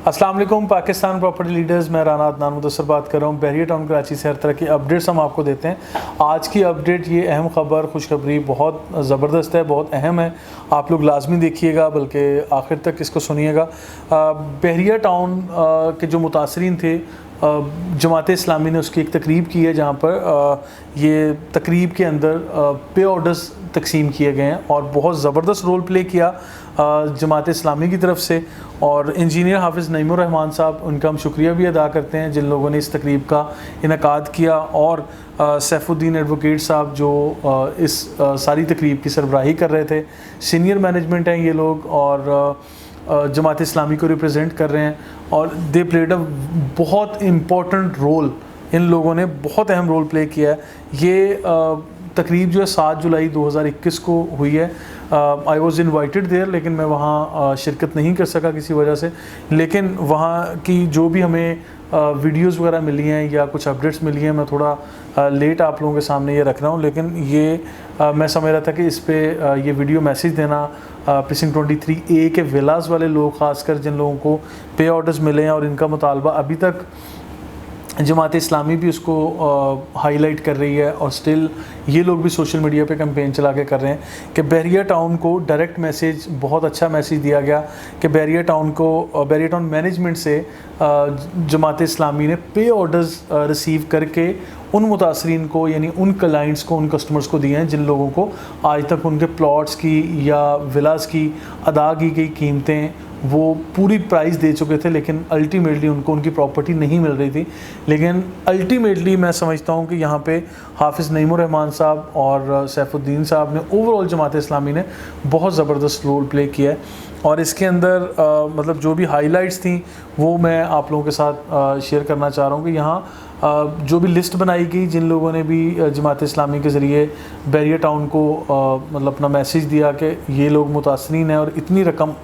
अस्सलाम वालेकुम Pakistan property leaders, मैं राना अदनान मुदस्सर बात कर रहा हूँ। बहरिया टाउन कराची से हर तरह की अपडेट्स हम आपको देते हैं। आज की अपडेट ये अहम खबर, खुशखबरी बहुत ज़बरदस्त है, बहुत अहम है। आप लोग लाजमी देखिएगा, बल्कि आखिर तक इसको सुनिएगा। बहरिया टाउन के जो मुतासरीन थे, जमात इस्लामी ने उसकी एक तकरीब की है, जहाँ पर ये तकरीब के अंदर पे ऑर्डर्स तकसीम किए गए हैं और बहुत ज़बरदस्त रोल प्ले किया जमात इस्लामी की तरफ से। और इंजीनियर हाफिज़ नईमुर रहमान साहब, उनका हम शुक्रिया भी अदा करते हैं जिन लोगों ने इस तकरीब का इनेकाद किया। और सैफुद्दीन एडवोकेट साहब जो इस सारी तकरीब की सरबराही कर रहे थे। सीनियर मैनेजमेंट हैं ये लोग और जमात इस्लामी को रिप्रेजेंट कर रहे हैं और दे प्लेड अ बहुत इम्पोर्टेंट रोल। इन लोगों ने बहुत अहम रोल प्ले किया है। ये तकरीब जो है 7 जुलाई 2021 को हुई है। आई वॉज़ इन्वाइटेड देयर, लेकिन मैं वहाँ शिरकत नहीं कर सका किसी वजह से। लेकिन वहाँ की जो भी हमें वीडियोस वगैरह मिली हैं या कुछ अपडेट्स मिली हैं, मैं थोड़ा लेट आप लोगों के सामने ये रख रहा हूँ। लेकिन ये मैं समझ रहा था कि इस पर ये वीडियो मैसेज देना प्रीसिंक्ट 23A के विलास वाले लोग, ख़ासकर जिन लोगों को पे ऑर्डर्स मिले हैं और इनका मुतालबा अभी तक जमात इस्लामी भी उसको हाईलाइट कर रही है और स्टिल ये लोग भी सोशल मीडिया पे कैंपेन चला के कर रहे हैं कि बहरिया टाउन को डायरेक्ट मैसेज, बहुत अच्छा मैसेज दिया गया कि बहरिया टाउन मैनेजमेंट से जमात इस्लामी ने पे ऑर्डर्स रिसीव करके उन मुतासरीन को, यानी उन क्लाइंट्स को, उन कस्टमर्स को दिए हैं जिन लोगों को आज तक उनके प्लॉट्स की या विलास की अदा की गई कीमतें वो पूरी प्राइस दे चुके थे, लेकिन अल्टीमेटली उनको उनकी प्रॉपर्टी नहीं मिल रही थी। लेकिन अल्टीमेटली मैं समझता हूँ कि यहाँ पे हाफिज़ नईमुर रहमान साहब और सैफुद्दीन साहब ने, ओवरऑल जमात इस्लामी ने बहुत ज़बरदस्त रोल प्ले किया है। और इसके अंदर मतलब जो भी हाइलाइट्स थी वो मैं आप लोगों के साथ शेयर करना चाह रहा हूँ कि यहाँ जो भी लिस्ट बनाई गई, जिन लोगों ने भी जमात इस्लामी के ज़रिए बहरिया टाउन को मतलब अपना मैसेज दिया कि ये लोग मुतासरीन हैं और इतनी रकम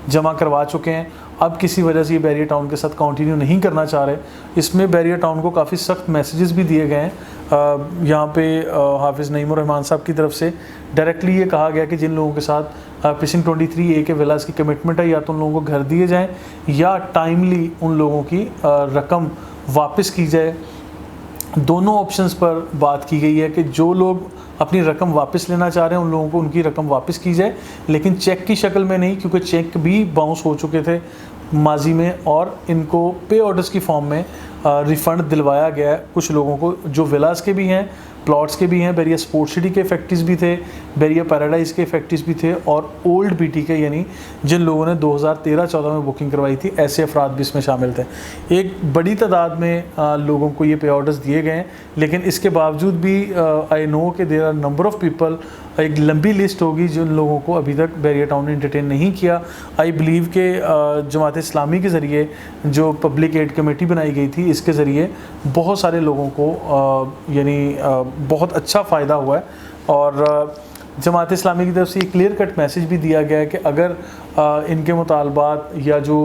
जमा करवा चुके हैं, अब किसी वजह से ये बहरिया टाउन के साथ कंटिन्यू नहीं करना चाह रहे। इसमें बहरिया टाउन को काफ़ी सख्त मैसेजेस भी दिए गए हैं। यहाँ पे हाफिज़ नईमुर रहमान साहब की तरफ से डायरेक्टली ये कहा गया कि जिन लोगों के साथ प्रीसिंक्ट 23A के विलास की कमिटमेंट है, या तो उन लोगों को घर दिए जाएँ या टाइमली उन लोगों की रकम वापस की जाए। दोनों ऑप्शंस पर बात की गई है कि जो लोग अपनी रकम वापस लेना चाह रहे हैं उन लोगों को उनकी रकम वापस की जाए, लेकिन चेक की शक्ल में नहीं, क्योंकि चेक भी बाउंस हो चुके थे माजी में और इनको पे ऑर्डर्स की फॉर्म में रिफ़ंड दिलवाया गया है कुछ लोगों को, जो विलास के भी हैं, प्लॉट्स के भी हैं। बहरिया स्पोर्ट सिटी के फैक्ट्रीज़ भी थे, बहरिया पैराडाइज़ के फैक्ट्रीज़ भी थे और ओल्ड BT के, यानी जिन लोगों ने 2013-14 में बुकिंग करवाई थी, ऐसे अफराद भी इसमें शामिल थे। एक बड़ी तादाद में लोगों को ये पे ऑर्डर्स दिए गए हैं, लेकिन इसके बावजूद भी आई नो कि there are number of people, एक लंबी लिस्ट होगी जिन लोगों को अभी तक बहरिया टाउन ने एंटरटेन नहीं किया। आई बिलीव के जमात इस्लामी के ज़रिए जो पब्लिक एड कमेटी बनाई गई थी, इसके ज़रिए बहुत सारे लोगों को यानी बहुत अच्छा फ़ायदा हुआ है। और जमात इस्लामी की तरफ से एक क्लियर कट मैसेज भी दिया गया है कि अगर इनके मुतालबात या जो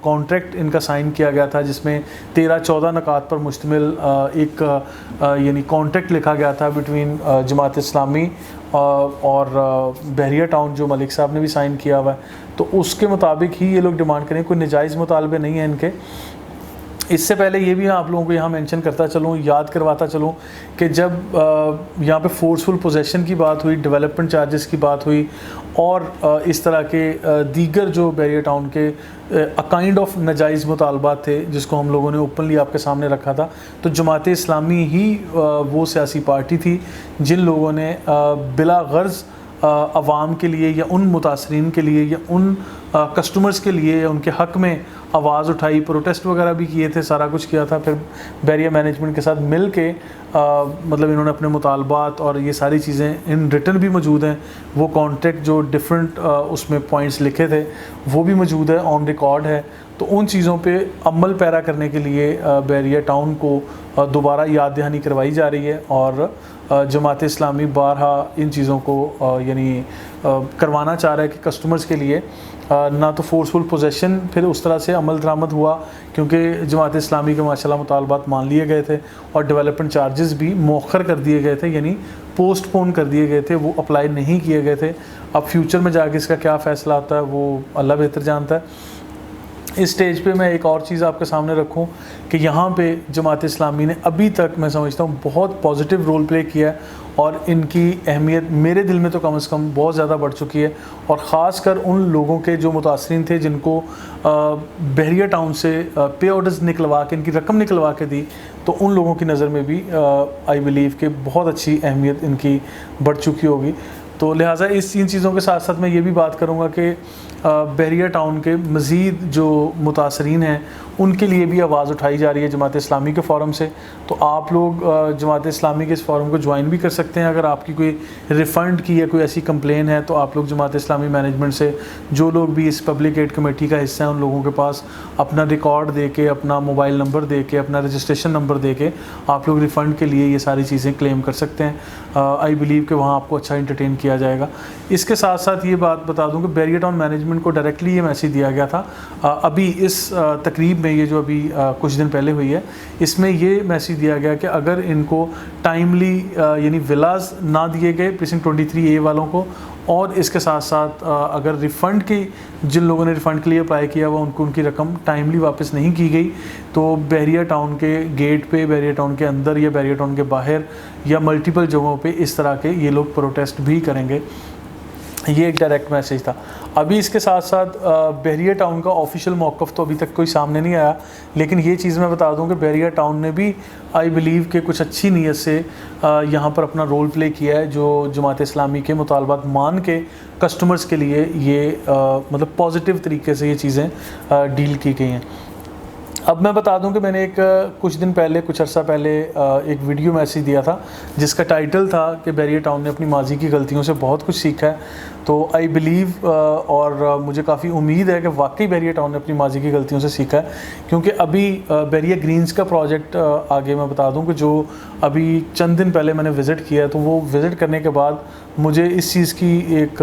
कॉन्ट्रैक्ट इनका साइन किया गया था, जिसमें 13-14 नकात पर मुश्तमिल एक यानी कॉन्ट्रैक्ट लिखा गया था बिटवीन जमात इस्लामी और बहरिया टाउन, जो मलिक साहब ने भी साइन किया हुआ है, तो उसके मुताबिक ही ये लोग डिमांड करें। कोई नजायज़ मुतालबे नहीं हैं इनके। इससे पहले ये भी आप लोगों को यहाँ मेंशन करता चलूँ, याद करवाता चलूँ कि जब यहाँ पे फोर्सफुल पोजेसन की बात हुई, डेवलपमेंट चार्जेस की बात हुई और इस तरह के दीगर जो बहरिया टाउन के काइंड ऑफ नाजायज़ मुतालबात थे, जिसको हम लोगों ने ओपनली आपके सामने रखा था, तो जमात इस्लामी ही वो सियासी पार्टी थी जिन लोगों ने बिला गर्ज़ अवाम के लिए या उन मुतासरीन के लिए या उन कस्टमर्स के लिए या उनके हक़ में आवाज़ उठाई, प्रोटेस्ट वगैरह भी किए थे, सारा कुछ किया था। फिर बहरिया मैनेजमेंट के साथ मिल के मतलब इन्होंने अपने मुतालबात और ये सारी चीज़ें इन रिटर्न भी मौजूद हैं। वो कॉन्ट्रैक्ट जो डिफरेंट उसमें पॉइंट्स लिखे थे वो भी मौजूद है, ऑन रिकॉर्ड है। तो उन चीज़ों पे अमल पैरा करने के लिए बहरिया टाउन को दोबारा याद दहानी करवाई जा रही है और जमात इस्लामी बारहा इन चीज़ों को यानी करवाना चाह रहा है कि कस्टमर्स के लिए ना तो फोर्सफुल पोजेसन फिर उस तरह से अमल दरामद हुआ, क्योंकि जमात इस्लामी के माशाल्लाह मुतालबात मान लिए गए थे और डेवलपमेंट चार्जेस भी मौखर कर दिए गए थे, यानी पोस्टपोन कर दिए गए थे, वो अप्लाई नहीं किए गए थे। अब फ्यूचर में जाके इसका क्या फ़ैसला आता है वो अल्लाह बेहतर जानता है। इस स्टेज पे मैं एक और चीज़ आपके सामने रखूं कि यहाँ पे जमात इस्लामी ने अभी तक मैं समझता हूँ बहुत पॉजिटिव रोल प्ले किया है और इनकी अहमियत मेरे दिल में तो कम से कम बहुत ज़्यादा बढ़ चुकी है। और ख़ास कर उन लोगों के जो मुतासरीन थे जिनको बहरिया टाउन से पे ऑर्डर्स निकलवा के इनकी रकम निकलवा के दी, तो उन लोगों की नज़र में भी आई बिलीव कि बहुत अच्छी अहमियत इनकी बढ़ चुकी होगी। तो लिहाजा इन चीज़ों के साथ साथ मैं ये भी बात करूँगा कि बहरिया टाउन के मज़ीद जो मुतासरीन हैं उनके लिए भी आवाज़ उठाई जा रही है जमात इस्लामी के फ़ोरम से। तो आप लोग जमात इस्लामी के इस फ़ोरम को ज्वाइन भी कर सकते हैं। अगर आपकी कोई रिफ़ंड की या कोई ऐसी कंप्लेन है तो आप लोग जमात इस्लामी मैनेजमेंट से, जो लोग भी इस पब्लिक एड कमेटी का हिस्सा हैं, उन लोगों के पास अपना रिकॉर्ड दे के, अपना मोबाइल नंबर दे के, अपना रजिस्ट्रेशन नंबर दे के आप लोग रिफ़ंड के लिए ये सारी चीज़ें क्लेम कर सकते हैं। आई बिलीव कि वहाँ आपको अच्छा इंटरटेन किया जाएगा। इसके साथ साथ ये बात बता दूँ कि बहरिया टाउन मैनेजमेंट को डायरेक्टली ये मैसेज दिया गया था अभी इस तकरीब में, ये जो अभी कुछ दिन पहले हुई है, इसमें ये मैसेज दिया गया कि अगर इनको टाइमली यानी विलास ना दिए गए प्रीसिंक्ट 23A वालों को, और इसके साथ साथ अगर रिफ़ंड की, जिन लोगों ने रिफ़ंड के लिए अप्लाई किया हुआ उनको उनकी रकम टाइमली वापस नहीं की गई, तो बहरिया टाउन के गेट पे, बहरिया टाउन के अंदर या बहरिया टाउन के बाहर या मल्टीपल जगहों पे इस तरह के ये लोग प्रोटेस्ट भी करेंगे। ये एक डायरेक्ट मैसेज था। अभी इसके साथ साथ बहरिया टाउन का ऑफिशियल मौक़िफ़ तो अभी तक कोई सामने नहीं आया, लेकिन ये चीज़ मैं बता दूं कि बहरिया टाउन ने भी आई बिलीव के कुछ अच्छी नीयत से यहाँ पर अपना रोल प्ले किया है, जो जमात इस्लामी के मुतालबात मान के कस्टमर्स के लिए ये मतलब पॉजिटिव तरीके से ये चीज़ें डील की गई हैं। अब मैं बता दूं कि मैंने कुछ दिन पहले, कुछ अर्सा पहले एक वीडियो मैसेज दिया था जिसका टाइटल था कि बहरिया टाउन ने अपनी माजी की गलतियों से बहुत कुछ सीखा है। तो आई बिलीव और मुझे काफ़ी उम्मीद है कि वाकई बहरिया टाउन ने अपनी माजी की गलतियों से सीखा है, क्योंकि अभी बहरिया ग्रीन्स का प्रोजेक्ट आगे मैं बता दूं कि जो अभी चंद दिन पहले मैंने विज़िट किया है, तो वो विज़िट करने के बाद मुझे इस चीज़ की एक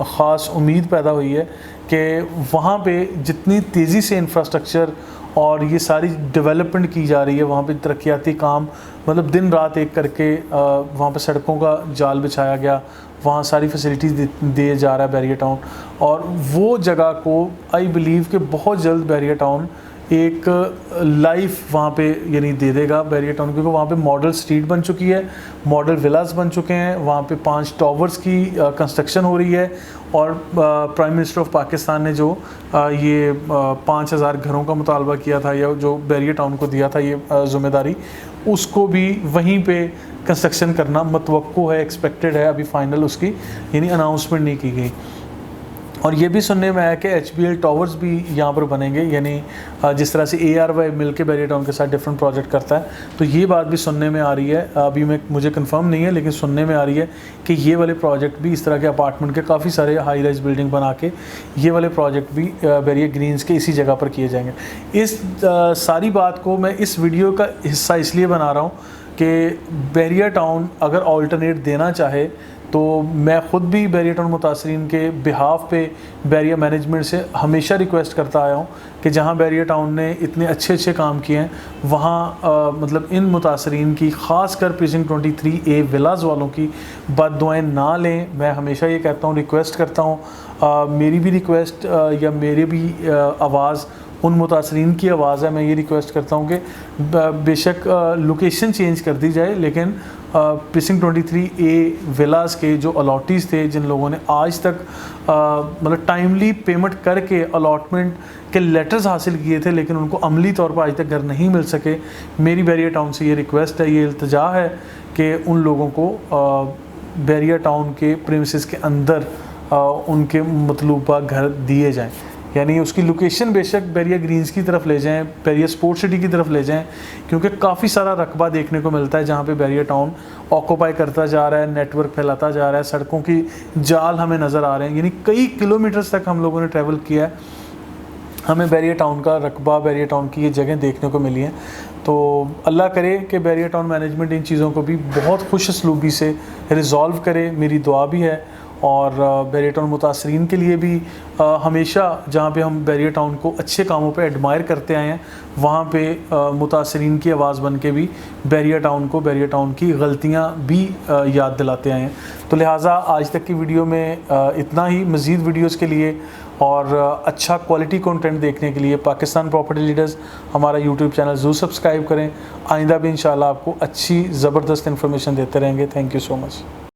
ख़ास उम्मीद पैदा हुई है कि वहाँ पे जितनी तेज़ी से इंफ्रास्ट्रक्चर और ये सारी डेवलपमेंट की जा रही है, वहाँ पे तरक्याती काम मतलब दिन रात एक करके वहाँ पे सड़कों का जाल बिछाया गया, वहाँ सारी फैसिलिटीज़ दिए जा रहा है बहरिया टाउन, और वो जगह को आई बिलीव कि बहुत जल्द बहरिया टाउन एक लाइफ वहाँ पे यानी दे देगा बहरिया टाउन, क्योंकि वहाँ पे मॉडल स्ट्रीट बन चुकी है, मॉडल विलास बन चुके हैं, वहाँ पे 5 टावर्स की कंस्ट्रक्शन हो रही है, और प्राइम मिनिस्टर ऑफ पाकिस्तान ने जो ये 5000 घरों का मुतालबा किया था, या जो बहरिया टाउन को दिया था ये ज़िम्मेदारी, उसको भी वहीं पे कंस्ट्रक्शन करना मतवक्को है, एक्सपेक्टेड है, अभी फ़ाइनल उसकी यानी अनाउंसमेंट नहीं की गई। और ये भी सुनने में आया कि HBL टावर्स भी यहाँ पर बनेंगे, यानी जिस तरह से ARY मिल के बहरिया टाउन के साथ डिफरेंट प्रोजेक्ट करता है, तो ये बात भी सुनने में आ रही है। अभी मुझे कंफर्म नहीं है, लेकिन सुनने में आ रही है कि ये वाले प्रोजेक्ट भी, इस तरह के अपार्टमेंट के काफ़ी सारे हाई राइज बिल्डिंग बना के ये वाले प्रोजेक्ट भी बहरिया ग्रीन्स के इसी जगह पर किए जाएंगे। इस सारी बात को मैं इस वीडियो का हिस्सा इसलिए बना रहा हूँ कि बहरिया टाउन अगर ऑल्टरनेट देना चाहे, तो मैं ख़ुद भी बहरिया टाउन मुतासरीन के बिहाफ पे बहरिया मैनेजमेंट से हमेशा रिक्वेस्ट करता आया हूँ कि जहाँ बहरिया टाउन ने इतने अच्छे काम किए हैं, वहाँ मतलब इन मुतासरीन की, ख़ास कर प्रीसिंक्ट 23A विलास वालों की बद्दुआएं ना लें। मैं हमेशा ये कहता हूँ, रिक्वेस्ट करता हूँ, मेरी भी रिक्वेस्ट या मेरी भी आवाज़ उन मुतासरीन की आवाज़ है। मैं ये रिक्वेस्ट करता हूँ कि बेशक लोकेशन चेंज कर दी जाए, लेकिन प्रीसिंक्ट 23A विलास के जो अलॉटीज़ थे, जिन लोगों ने आज तक मतलब टाइमली पेमेंट करके अलॉटमेंट के लेटर्स हासिल किए थे, लेकिन उनको अमली तौर पर आज तक घर नहीं मिल सके, मेरी बहरिया टाउन से ये रिक्वेस्ट है, ये इल्तिजा है कि उन लोगों को बहरिया टाउन के प्रीमिसेस के अंदर उनके मतलूबा घर दिए जाएँ। यानी उसकी लोकेशन बेशक बहरिया ग्रीन्स की तरफ ले जाएं, बहरिया स्पोर्ट्स सिटी की तरफ ले जाएं, क्योंकि काफ़ी सारा रकबा देखने को मिलता है जहाँ पे बहरिया टाउन ऑक्यूपाई करता जा रहा है, नेटवर्क फैलाता जा रहा है, सड़कों की जाल हमें नज़र आ रहे हैं, यानी कई किलोमीटर्स तक हम लोगों ने ट्रैवल किया है, हमें बहरिया टाउन का रकबा, बहरिया टाउन की ये जगह देखने को मिली हैं। तो अल्लाह करे कि बहरिया टाउन मैनेजमेंट इन चीज़ों को भी बहुत खुश असलूबी से रिज़ॉल्व करे, मेरी दुआ भी है। और बहरिया टाउन मुतासरीन के लिए भी हमेशा जहाँ पे हम बहरिया टाउन को अच्छे कामों पे एडमायर करते आए हैं, वहाँ पे मुतासरीन की आवाज़ बन के भी बहरिया टाउन को, बहरिया टाउन की गलतियाँ भी याद दिलाते आए हैं। तो लिहाजा आज तक की वीडियो में इतना ही। मज़ीद वीडियोज़ के लिए और अच्छा क्वालिटी कंटेंट देखने के लिए पाकिस्तान प्रॉपर्टी लीडर्स हमारा यूट्यूब चैनल ज़रूर सब्सक्राइब करें। आइंदा भी इंशाल्लाह आपको अच्छी ज़बरदस्त इन्फॉर्मेशन देते रहेंगे। Thank you so much.